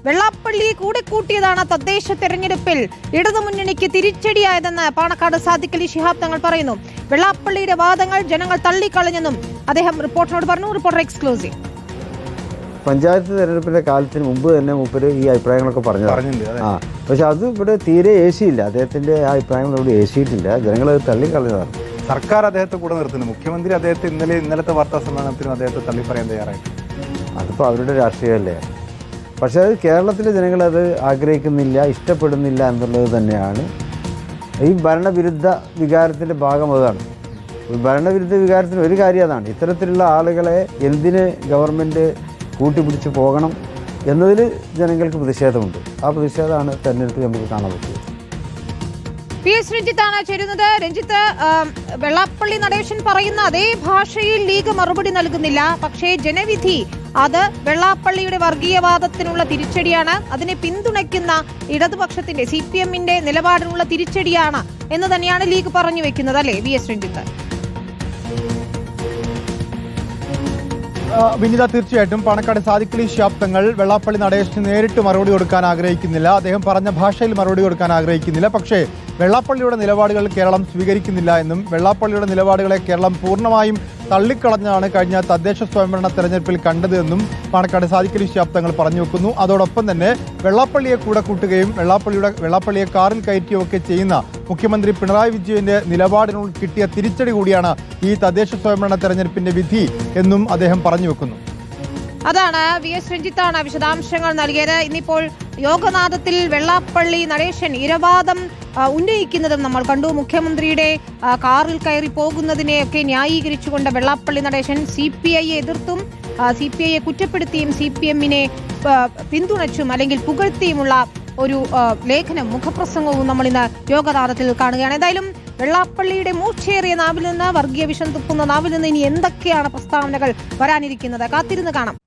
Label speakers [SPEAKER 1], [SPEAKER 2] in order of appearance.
[SPEAKER 1] വെള്ളാപ്പള്ളിയെ കൂടെ കൂട്ടിയതാണ് തദ്ദേശ തെരഞ്ഞെടുപ്പിൽ ഇടതുമുന്നണിക്ക് തിരിച്ചടിയായതെന്ന് പാണക്കാട് സാദിഖ് അലി ശിഹാബ് തങ്ങൾ പറയുന്നു. വെള്ളാപ്പള്ളിയുടെ വാദങ്ങൾ ജനങ്ങൾ തള്ളിക്കളഞ്ഞെന്നും അദ്ദേഹം റിപ്പോർട്ടറിനോട് പറഞ്ഞു. Reporter exclusive.
[SPEAKER 2] പഞ്ചായത്ത് തെരഞ്ഞെടുപ്പിന്റെ കാലത്തിന് മുമ്പ് തന്നെ മൂപ്പര് ഈ അഭിപ്രായങ്ങളൊക്കെ പറഞ്ഞിട്ടുണ്ട്. പക്ഷെ അത് ഇവിടെ തീരെ ഏശിയില്ല. അദ്ദേഹത്തിന്റെ ആ അഭിപ്രായങ്ങൾ ഇവിടെ ഏശിയിട്ടില്ല. ജനങ്ങൾ തള്ളിക്കളഞ്ഞതാണ്.
[SPEAKER 3] സർക്കാർ അദ്ദേഹത്തെ കൂടെ നിർത്തുന്നു. മുഖ്യമന്ത്രി അദ്ദേഹത്തെ ഇന്നലത്തെ വാർത്താ സമ്മേളനത്തിനും അദ്ദേഹത്തെ തള്ളി പറയാൻ തയ്യാറായിട്ട്.
[SPEAKER 2] അതിപ്പോൾ അവരുടെ രാഷ്ട്രീയമല്ലേ. പക്ഷേ അത് കേരളത്തിലെ ജനങ്ങളത് ആഗ്രഹിക്കുന്നില്ല, ഇഷ്ടപ്പെടുന്നില്ല എന്നുള്ളത് തന്നെയാണ് ഈ ഭരണവിരുദ്ധ വികാരത്തിൻ്റെ ഭാഗം. അതാണ് ഭരണവിരുദ്ധ വികാരത്തിന് ഒരു കാര്യം. അതാണ് ഇത്തരത്തിലുള്ള ആളുകളെ എന്തിന് ഗവൺമെൻറ് കൂട്ടിപ്പിടിച്ച് പോകണം എന്നതിൽ ജനങ്ങൾക്ക് പ്രതിഷേധമുണ്ട്. ആ പ്രതിഷേധമാണ് തെരഞ്ഞെടുപ്പിൽ നമുക്ക് കാണാൻ പറ്റിയത്.
[SPEAKER 1] PS രഞ്ജിത്താണ് ചേരുന്നത്. രഞ്ജിത്ത്, വെള്ളാപ്പള്ളി നടേശൻ പറയുന്ന അതേ ഭാഷയിൽ ലീഗ് മറുപടി നൽകുന്നില്ല. പക്ഷേ ജനവിധി അത് വെള്ളാപ്പള്ളിയുടെ വർഗീയവാദത്തിനുള്ള തിരിച്ചടിയാണ്, അതിനെ പിന്തുണയ്ക്കുന്ന ഇടതുപക്ഷത്തിന്റെ CPM-ന്റെ നിലപാടിനുള്ള തിരിച്ചടിയാണ് എന്ന് തന്നെയാണ് ലീഗ് പറഞ്ഞു വെക്കുന്നത്, അല്ലേ PS രഞ്ജിത്ത്?
[SPEAKER 4] വിനിത, തീർച്ചയായിട്ടും പാണക്കാട് സാദിഖ് അലി ശിഹാബ് തങ്ങൾ വെള്ളാപ്പള്ളി നടേശന് നേരിട്ട് മറുപടി കൊടുക്കാൻ ആഗ്രഹിക്കുന്നില്ല. അദ്ദേഹം പറഞ്ഞ ഭാഷയിൽ മറുപടി കൊടുക്കാൻ ആഗ്രഹിക്കുന്നില്ല. പക്ഷേ വെള്ളാപ്പള്ളിയുടെ നിലപാടുകൾ കേരളം സ്വീകരിക്കുന്നില്ല എന്നും വെള്ളാപ്പള്ളിയുടെ നിലപാടുകളെ കേരളം പൂർണ്ണമായും തള്ളിക്കളഞ്ഞാണ് കഴിഞ്ഞ തദ്ദേശ സ്വയംഭരണ തെരഞ്ഞെടുപ്പിൽ കണ്ടത് എന്നും പാണക്കാട് സാദിഖ് അലി ശിഹാബ് തങ്ങൾ പറഞ്ഞു വെക്കുന്നു. അതോടൊപ്പം തന്നെ വെള്ളാപ്പള്ളിയെ കൂടെ കൂട്ടുകയും വെള്ളാപ്പള്ളിയെ കാറിൽ കയറ്റുകയൊക്കെ ചെയ്യുന്ന മുഖ്യമന്ത്രി പിണറായി വിജയന്റെ നിലപാടിനോട് കിട്ടിയ തിരിച്ചടി കൂടിയാണ് ഈ തദ്ദേശ സ്വയംഭരണ തെരഞ്ഞെടുപ്പിന്റെ വിധി എന്നും അദ്ദേഹം പറഞ്ഞു വെക്കുന്നു.
[SPEAKER 1] അതാണ് PS രഞ്ജിത്താണ് വിശദാംശങ്ങൾ നൽകിയത്. ഇന്നിപ്പോൾ യോഗനാഥത്തിൽ വെള്ളാപ്പള്ളി നടേശൻ ഇരവാദം ഉന്നയിക്കുന്നതും നമ്മൾ കണ്ടു. മുഖ്യമന്ത്രിയുടെ കാറിൽ കയറി പോകുന്നതിനെയൊക്കെ ന്യായീകരിച്ചുകൊണ്ട് വെള്ളാപ്പള്ളി നടേശൻ CPIയെ എതിർത്തും CPIയെ കുറ്റപ്പെടുത്തിയും CPM-നെ പിന്തുണച്ചും അല്ലെങ്കിൽ പുകഴ്ത്തിയുമുള്ള ഒരു ലേഖനം, മുഖപ്രസംഗവും നമ്മൾ ഇന്ന് യോഗനാഥത്തിൽ കാണുകയാണ്. എന്തായാലും വെള്ളാപ്പള്ളിയുടെ മൂർച്ചയേറിയ നാവിൽ നിന്ന്, വർഗീയ വിഷം തുപ്പുന്ന നാവിൽ നിന്ന് ഇനി എന്തൊക്കെയാണ് പ്രസ്താവനകൾ വരാനിരിക്കുന്നത്, കാത്തിരുന്ന് കാണാം.